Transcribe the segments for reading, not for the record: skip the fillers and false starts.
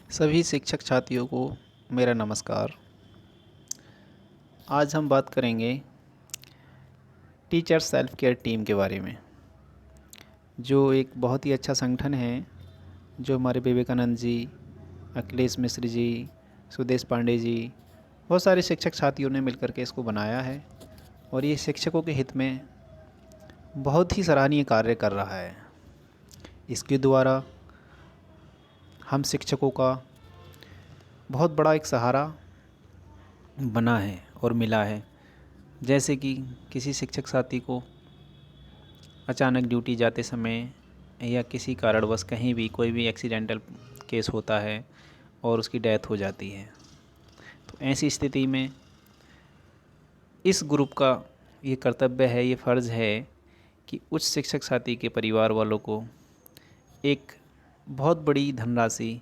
सभी शिक्षक साथियों को मेरा नमस्कार। आज हम बात करेंगे टीचर सेल्फ केयर टीम के बारे में, जो एक बहुत ही अच्छा संगठन है, जो हमारे विवेकानंद जी, अखिलेश मिश्र जी, सुदेश पांडे जी, बहुत सारे शिक्षक साथियों ने मिलकर के इसको बनाया है और ये शिक्षकों के हित में बहुत ही सराहनीय कार्य कर रहा है। इसके द्वारा हम शिक्षकों का बहुत बड़ा एक सहारा बना है और मिला है। जैसे कि किसी शिक्षक साथी को अचानक ड्यूटी जाते समय या किसी कारणवश कहीं भी कोई भी एक्सीडेंटल केस होता है और उसकी डेथ हो जाती है, तो ऐसी स्थिति में इस ग्रुप का ये कर्तव्य है, ये फ़र्ज़ है कि उस शिक्षक साथी के परिवार वालों को एक बहुत बड़ी धनराशि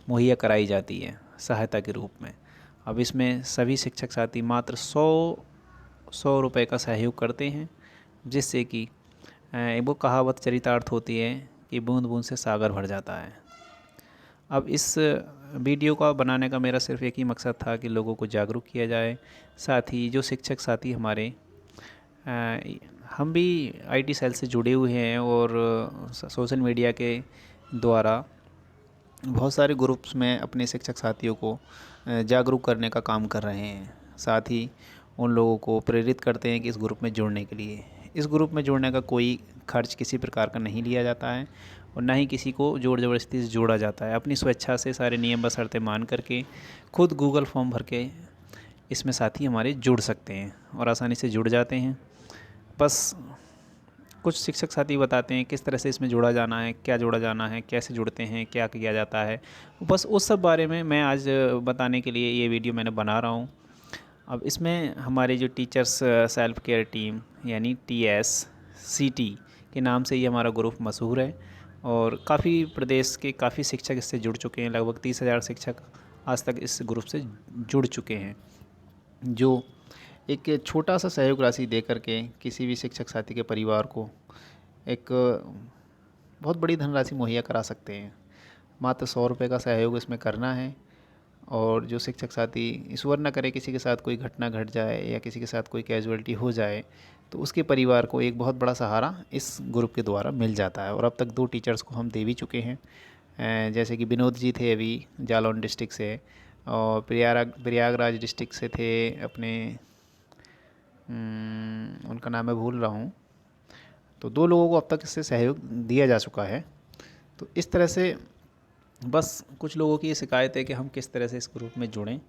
मुहैया कराई जाती है सहायता के रूप में। अब इसमें सभी शिक्षक साथी मात्र 100 रुपये का सहयोग करते हैं, जिससे कि वो कहावत चरितार्थ होती है कि बूंद बूंद से सागर भर जाता है। अब इस वीडियो का बनाने का मेरा सिर्फ़ एक ही मकसद था कि लोगों को जागरूक किया जाए। साथ ही जो शिक्षक साथी हमारे हम भी आईटी सेल से जुड़े हुए हैं और सोशल मीडिया के द्वारा बहुत सारे ग्रुप्स में अपने शिक्षक साथियों को जागरूक करने का काम कर रहे हैं। साथ ही उन लोगों को प्रेरित करते हैं कि इस ग्रुप में जुड़ने के लिए। इस ग्रुप में जुड़ने का कोई खर्च किसी प्रकार का नहीं लिया जाता है और ना ही किसी को ज़ोर ज़बरदस्ती से जोड़ा जाता है। अपनी स्वेच्छा से सारे नियम व शर्तें मान करके खुद गूगल फॉर्म भर के इसमें साथी हमारे जुड़ सकते हैं और आसानी से जुड़ जाते हैं। बस कुछ शिक्षक साथी बताते हैं किस तरह से इसमें जोड़ा जाना है, क्या जोड़ा जाना है, कैसे जुड़ते हैं, क्या किया जाता है। बस उस सब बारे में मैं आज बताने के लिए ये वीडियो मैंने बना रहा हूँ। अब इसमें हमारे जो टीचर्स सेल्फ केयर टीम यानी TSCT के नाम से ये हमारा ग्रुप मशहूर है और काफ़ी प्रदेश के काफ़ी शिक्षक इससे जुड़ चुके हैं। लगभग 30,000 शिक्षक आज तक इस ग्रुप से जुड़ चुके हैं, जो एक छोटा सा सहयोग राशि दे करके किसी भी शिक्षक साथी के परिवार को एक बहुत बड़ी धनराशि मुहैया करा सकते हैं। मात्र 100 रुपये का सहयोग इसमें करना है और जो शिक्षक साथी ईश्वर न करे किसी के साथ कोई घटना घट जाए या किसी के साथ कोई कैजुअलिटी हो जाए, तो उसके परिवार को एक बहुत बड़ा सहारा इस ग्रुप के द्वारा मिल जाता है। और अब तक 2 टीचर्स को हम दे भी चुके हैं, जैसे कि विनोद जी थे अभी जालौन डिस्ट्रिक्ट से, और प्रयागराज डिस्ट्रिक्ट से थे अपने उनका नाम मैं भूल रहा हूँ। तो 2 लोगों को अब तक इससे सहयोग दिया जा चुका है। तो इस तरह से बस कुछ लोगों की ये शिकायत है कि हम किस तरह से इस ग्रुप में जुड़ें।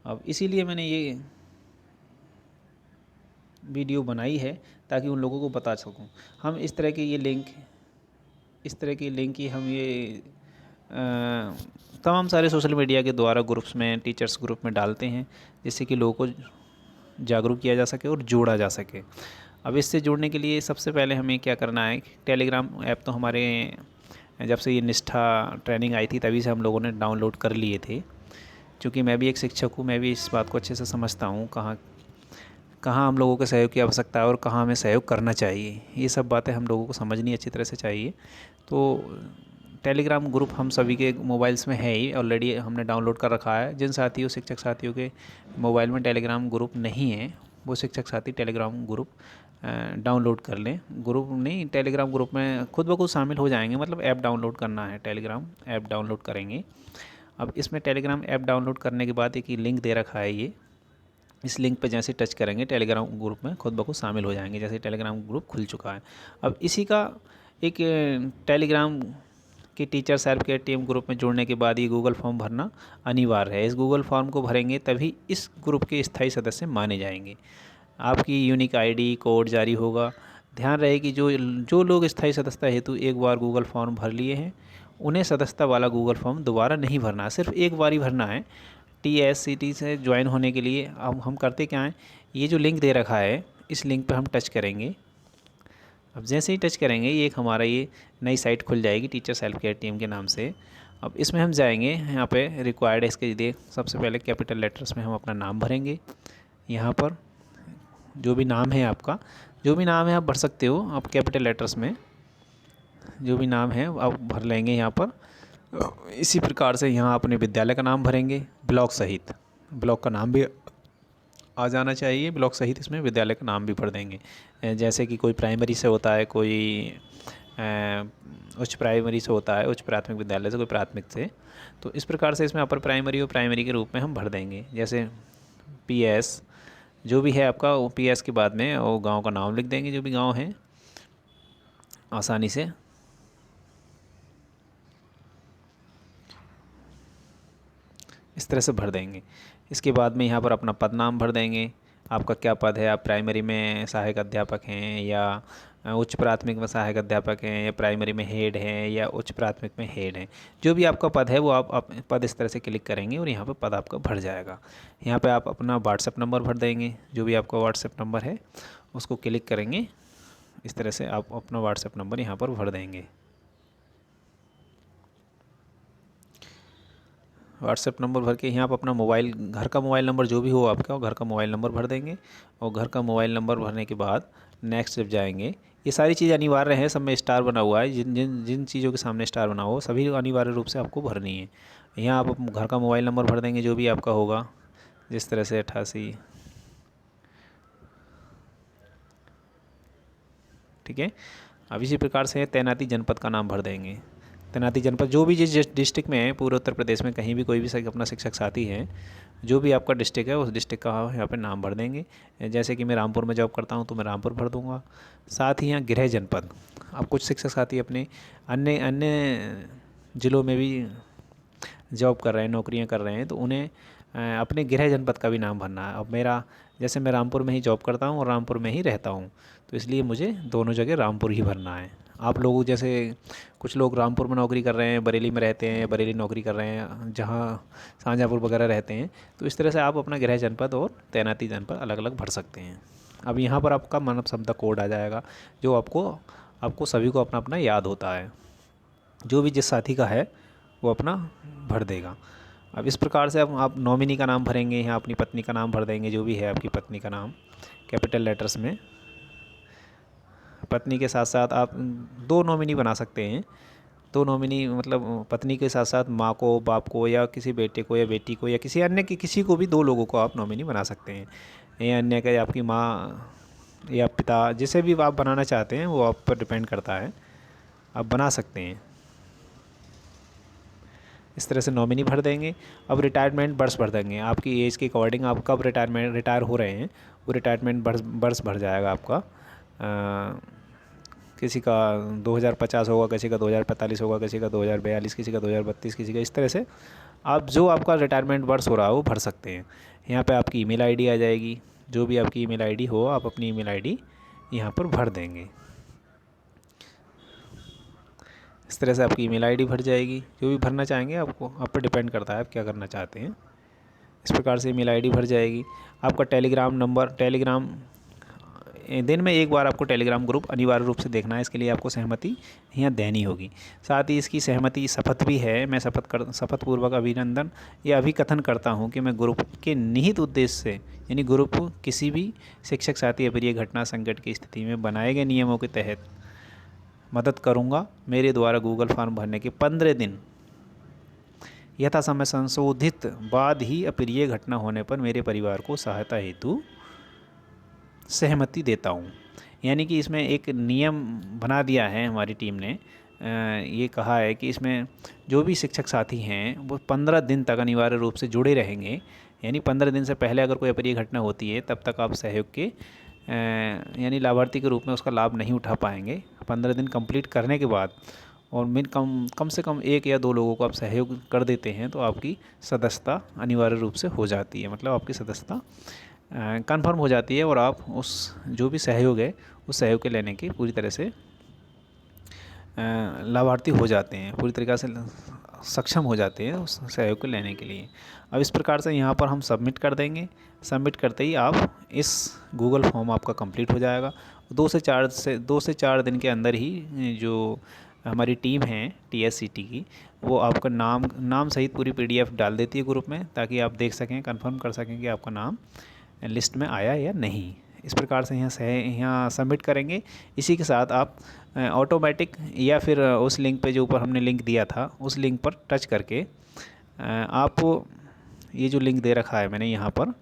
अब इसीलिए मैंने ये वीडियो बनाई है ताकि उन लोगों को बता सकूं। हम इस तरह की लिंक ही हम ये तमाम सारे सोशल मीडिया के द्वारा ग्रुप्स में, टीचर्स ग्रुप में डालते हैं, जिससे कि लोगों को जागरूक किया जा सके और जोड़ा जा सके। अब इससे जुड़ने के लिए सबसे पहले हमें क्या करना है, टेलीग्राम ऐप तो हमारे जब से ये निष्ठा ट्रेनिंग आई थी तभी से हम लोगों ने डाउनलोड कर लिए थे। क्योंकि मैं भी एक शिक्षक हूँ, मैं भी इस बात को अच्छे से समझता हूँ कहाँ कहाँ हम लोगों के सहयोग की आवश्यकता है और कहाँ हमें सहयोग करना चाहिए। ये सब बातें हम लोगों को समझनी अच्छी तरह से चाहिए। तो टेलीग्राम ग्रुप हम सभी के मोबाइल्स में है ही, ऑलरेडी हमने डाउनलोड कर रखा है। जिन साथियों शिक्षक साथियों के मोबाइल में टेलीग्राम ग्रुप नहीं है, वो शिक्षक साथी टेलीग्राम ग्रुप डाउनलोड कर लें। ग्रुप नहीं, टेलीग्राम ग्रुप में खुद ब खुद शामिल हो जाएंगे। मतलब ऐप डाउनलोड करना है, टेलीग्राम ऐप डाउनलोड करेंगे। अब इसमें टेलीग्राम ऐप डाउनलोड करने के बाद एक लिंक दे रखा है, ये इस लिंक पर जैसे टच करेंगे टेलीग्राम ग्रुप में खुद ब खुद शामिल हो जाएंगे, जैसे टेलीग्राम ग्रुप खुल चुका है। अब इसी का एक टेलीग्राम कि teacher self care team group में जुड़ने के बाद ये गूगल फॉर्म भरना अनिवार्य है। इस गूगल फॉर्म को भरेंगे तभी इस ग्रुप के स्थायी सदस्य माने जाएंगे। आपकी यूनिक आईडी कोड जारी होगा। ध्यान रहे कि जो लोग स्थायी सदस्यता हेतु एक बार गूगल फॉर्म भर लिए हैं, उन्हें सदस्यता वाला गूगल फॉर्म दोबारा नहीं भरना है, सिर्फ एक बार ही भरना है। TSCT से ज्वाइन होने के लिए अब हम करते क्या हैं, ये जो लिंक दे रखा है इस लिंक पर हम टच करेंगे। अब जैसे ही टच करेंगे ये एक हमारा ये नई साइट खुल जाएगी टीचर सेल्फ केयर टीम के नाम से। अब इसमें हम जाएंगे, यहाँ पे रिक्वायर्ड है इसके लिए सबसे पहले कैपिटल लेटर्स में हम अपना नाम भरेंगे। यहाँ पर जो भी नाम है आपका, जो भी नाम है आप भर सकते हो। आप कैपिटल लेटर्स में जो भी नाम है आप भर लेंगे यहाँ पर। इसी प्रकार से यहाँ अपने विद्यालय का नाम भरेंगे, ब्लॉक सहित। ब्लॉक का नाम भी आ जाना चाहिए, ब्लॉक सहित इसमें विद्यालय का नाम भी भर देंगे। जैसे कि कोई प्राइमरी से होता है, कोई उच्च प्राइमरी से होता है, उच्च प्राथमिक विद्यालय से, कोई प्राथमिक से। तो इस प्रकार से इसमें अपर प्राइमरी और प्राइमरी के रूप में हम भर देंगे। जैसे PS जो भी है आपका, वो PS के बाद में वो गांव का नाम लिख देंगे, जो भी गांव है आसानी से। इस तरह से भर देंगे। इसके बाद में यहाँ पर अपना पद नाम भर देंगे। आपका क्या पद है, आप प्राइमरी में सहायक अध्यापक हैं, या उच्च प्राथमिक में सहायक अध्यापक हैं, या प्राइमरी में हेड हैं, या उच्च प्राथमिक में हेड हैं। जो भी आपका पद है वो आप पद इस तरह से क्लिक करेंगे और यहाँ पर पद आपका भर जाएगा। यहाँ पे आप अपना व्हाट्सएप नंबर भर देंगे। जो भी आपका व्हाट्सएप नंबर है उसको क्लिक करेंगे। इस तरह से आप अपना व्हाट्सएप नंबर यहाँ पर भर देंगे। व्हाट्सएप नंबर भर के यहाँ पर अपना मोबाइल, घर का मोबाइल नंबर जो भी हो आपका, घर का मोबाइल नंबर भर देंगे। और घर का मोबाइल नंबर भरने के बाद नेक्स्ट जब जाएंगे, ये सारी चीज़ अनिवार्य है, सब में स्टार बना हुआ है। जिन जिन जिन चीज़ों के सामने स्टार बना हो सभी अनिवार्य रूप से आपको भरनी है। यहाँ आप घर का मोबाइल नंबर भर देंगे जो भी आपका होगा, जिस तरह से 88, ठीक है। अब इसी प्रकार से तैनाती जनपद का नाम भर देंगे। तैनाती जनपद जो भी जिस डिस्ट्रिक्ट में है, पूरे उत्तर प्रदेश में कहीं भी कोई भी अपना शिक्षक साथी है, जो भी आपका डिस्ट्रिक्ट है उस डिस्ट्रिक्ट का यहाँ पे नाम भर देंगे। जैसे कि मैं रामपुर में जॉब करता हूँ तो मैं रामपुर भर दूँगा। साथ ही यहाँ गृह जनपद, अब कुछ शिक्षक साथी अपने अन्य अन्य ज़िलों में भी जॉब कर रहे हैं, नौकरियाँ कर रहे हैं, तो उन्हें अपने गृह जनपद का भी नाम भरना है। अब मेरा, जैसे मैं रामपुर में ही जॉब करता हूँ और रामपुर में ही रहता हूँ, तो इसलिए मुझे दोनों जगह रामपुर ही भरना है। आप लोगों जैसे कुछ लोग रामपुर में नौकरी कर रहे हैं, बरेली में रहते हैं, बरेली नौकरी कर रहे हैं, जहाँ शाहजहाँपुर वगैरह रहते हैं, तो इस तरह से आप अपना गृह जनपद और तैनाती जनपद अलग अलग भर सकते हैं। अब यहाँ पर आपका मानव क्षमता कोड आ जाएगा, जो आपको सभी को अपना अपना याद होता है। जो भी जिस साथी का है वो अपना भर देगा। अब इस प्रकार से अब आप नॉमिनी का नाम भरेंगे, यहाँ अपनी पत्नी का नाम भर देंगे, जो भी है आपकी पत्नी का नाम कैपिटल लेटर्स में। पत्नी के साथ साथ आप 2 नॉमिनी बना सकते हैं। 2 नॉमिनी मतलब पत्नी के साथ साथ माँ को, बाप को, या किसी बेटे को या बेटी को, या किसी अन्य किसी को भी 2 लोगों को आप नॉमिनी बना सकते हैं। या अन्य का आपकी माँ या पिता, जिसे भी आप बनाना चाहते हैं वो आप पर डिपेंड करता है, आप बना सकते हैं। इस तरह से नॉमिनी भर देंगे। अब रिटायरमेंट वर्ष भर देंगे। आपकी एज के अकॉर्डिंग आप कब रिटायर हो रहे हैं वो रिटायरमेंट वर्ष भर जाएगा आपका। किसी का 2050 होगा, किसी का 2045 होगा, किसी का 2042, किसी का 2032, किसी का, इस तरह से आप जो आपका रिटायरमेंट वर्ष हो रहा है वो भर सकते हैं। यहाँ पे आपकी ईमेल आईडी आ जाएगी। जो भी आपकी ईमेल आईडी हो आप अपनी ईमेल आईडी यहाँ पर भर देंगे। इस तरह से आपकी ईमेल आईडी भर जाएगी। जो भी भरना चाहेंगे आपको, आप पर डिपेंड करता है आप क्या करना चाहते हैं। इस प्रकार से ईमेल आईडी भर जाएगी। आपका टेलीग्राम नंबर, टेलीग्राम दिन में एक बार आपको टेलीग्राम ग्रुप अनिवार्य रूप से देखना है। इसके लिए आपको सहमति यहाँ देनी होगी। साथ ही इसकी सहमति शपथ भी है। मैं शपथपूर्वक अभिनंदन या अभिकथन करता हूँ कि मैं ग्रुप के निहित उद्देश्य से, यानी ग्रुप किसी भी शिक्षक साथी अप्रिय घटना संकट की स्थिति में बनाए गए नियमों के तहत मदद करूँगा। मेरे द्वारा गूगल फॉर्म भरने के 15 दिन यथा समय संशोधित बाद ही अप्रिय घटना होने पर मेरे परिवार को सहायता हेतु सहमति देता हूँ। यानी कि इसमें एक नियम बना दिया है हमारी टीम ने। ये कहा है कि इसमें जो भी शिक्षक साथी हैं वो 15 दिन तक अनिवार्य रूप से जुड़े रहेंगे। यानी 15 दिन से पहले अगर कोई अप्रिय घटना होती है तब तक आप सहयोग के यानी लाभार्थी के रूप में उसका लाभ नहीं उठा पाएंगे। 15 दिन कंप्लीट करने के बाद और कम से कम 1 या 2 लोगों को आप सहयोग कर देते हैं तो आपकी सदस्यता अनिवार्य रूप से हो जाती है। मतलब आपकी सदस्यता कन्फर्म हो जाती है और आप उस जो भी सहयोग है उस सहयोग के लेने की पूरी तरह से लाभार्थी हो जाते हैं, पूरी तरीक़ा से सक्षम हो जाते हैं उस सहयोग को लेने के लिए। अब इस प्रकार से यहाँ पर हम सबमिट कर देंगे। सबमिट करते ही आप इस गूगल फॉर्म आपका कंप्लीट हो जाएगा। 2 से 4 दिन के अंदर ही जो हमारी टीम है TSCT की, वो आपका नाम सहित पूरी PDF डाल देती है ग्रुप में, ताकि आप देख सकें, कंफर्म कर सकें कि आपका नाम लिस्ट में आया या नहीं। इस प्रकार से यहाँ सबमिट करेंगे। इसी के साथ आप ऑटोमेटिक या फिर उस लिंक पे जो ऊपर हमने लिंक दिया था उस लिंक पर टच करके आप ये जो लिंक दे रखा है मैंने यहाँ पर,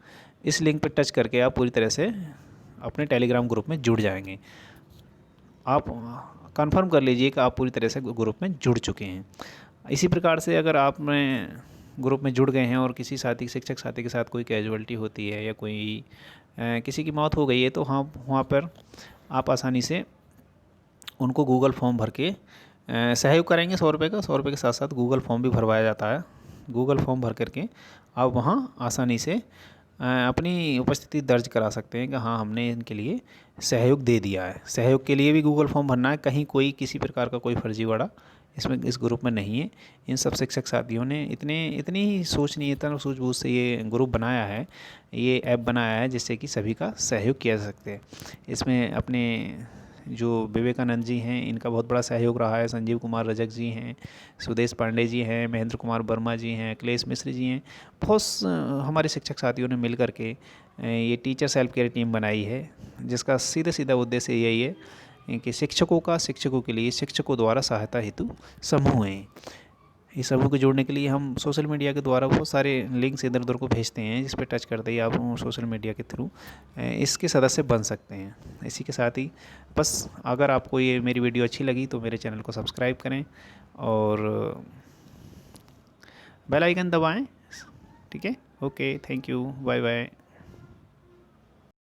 इस लिंक पर टच करके आप पूरी तरह से अपने टेलीग्राम ग्रुप में जुड़ जाएंगे। आप कंफर्म कर लीजिए कि आप पूरी तरह से ग्रुप में जुड़ चुके हैं। इसी प्रकार से अगर आप में ग्रुप में जुड़ गए हैं और किसी साथी शिक्षक साथी के साथ कोई कैजुअलिटी होती है या कोई किसी की मौत हो गई है तो हाँ वहाँ पर आप आसानी से उनको गूगल फॉर्म भर के सहयोग करेंगे। 100 रुपये का, 100 रुपये के साथ साथ गूगल फॉर्म भी भरवाया जाता है। गूगल फॉर्म भर करके आप वहाँ आसानी से अपनी उपस्थिति दर्ज करा सकते हैं कि हाँ हमने इनके लिए सहयोग दे दिया है। सहयोग के लिए भी गूगल फॉर्म भरना है, कहीं कोई किसी प्रकार का कोई फर्जीवाड़ा इसमें इस ग्रुप में नहीं है। इन सब शिक्षक साथियों ने इतनी सोचनीयता सूझबूझ से ये ग्रुप बनाया है, ये ऐप बनाया है जिससे कि सभी का सहयोग किया जा सकते हैं। इसमें अपने जो विवेकानंद जी हैं इनका बहुत बड़ा सहयोग रहा है, संजीव कुमार रजक जी हैं, सुदेश पांडे जी हैं, महेंद्र कुमार वर्मा जी हैं, अखिलेश मिश्र जी हैं। बहुत हमारे शिक्षक साथियों ने मिल करके ये टीचर्स हेल्प केयर टीम बनाई है, जिसका सीधा उद्देश्य यही है कि शिक्षकों के लिए शिक्षकों द्वारा सहायता हेतु समूह हैं। इस समूह को जोड़ने के लिए हम सोशल मीडिया के द्वारा बहुत सारे लिंक्स इधर उधर को भेजते हैं, जिस पर टच करते ही आप सोशल मीडिया के थ्रू इसके सदस्य बन सकते हैं। इसी के साथ ही बस अगर आपको ये मेरी वीडियो अच्छी लगी तो मेरे चैनल को सब्सक्राइब करें और बेल आइकन दबाएं। ठीक है, okay, thank you, bye bye.